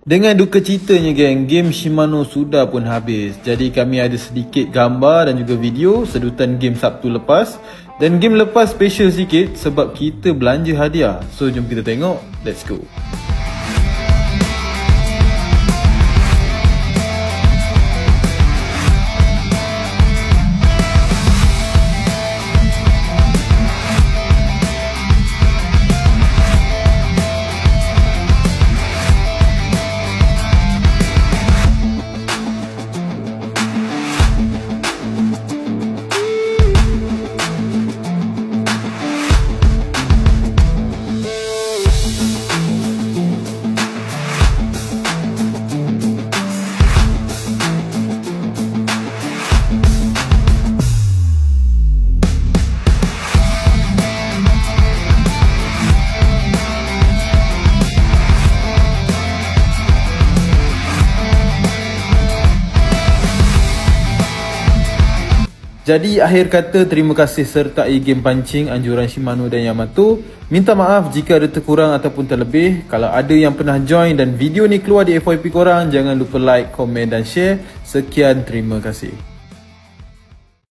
Dengan duka citanya geng, game Shimano sudah pun habis. Jadi kami ada sedikit gambar dan juga video sedutan game Sabtu lepas. Dan game lepas special sikit sebab kita belanja hadiah. So jom kita tengok, let's go. Jadi akhir kata, terima kasih sertai game pancing anjuran Shimano dan Yamato. Minta maaf jika ada terkurang ataupun terlebih. Kalau ada yang pernah join dan video ni keluar di FYP korang, jangan lupa like, komen dan share. Sekian, terima kasih.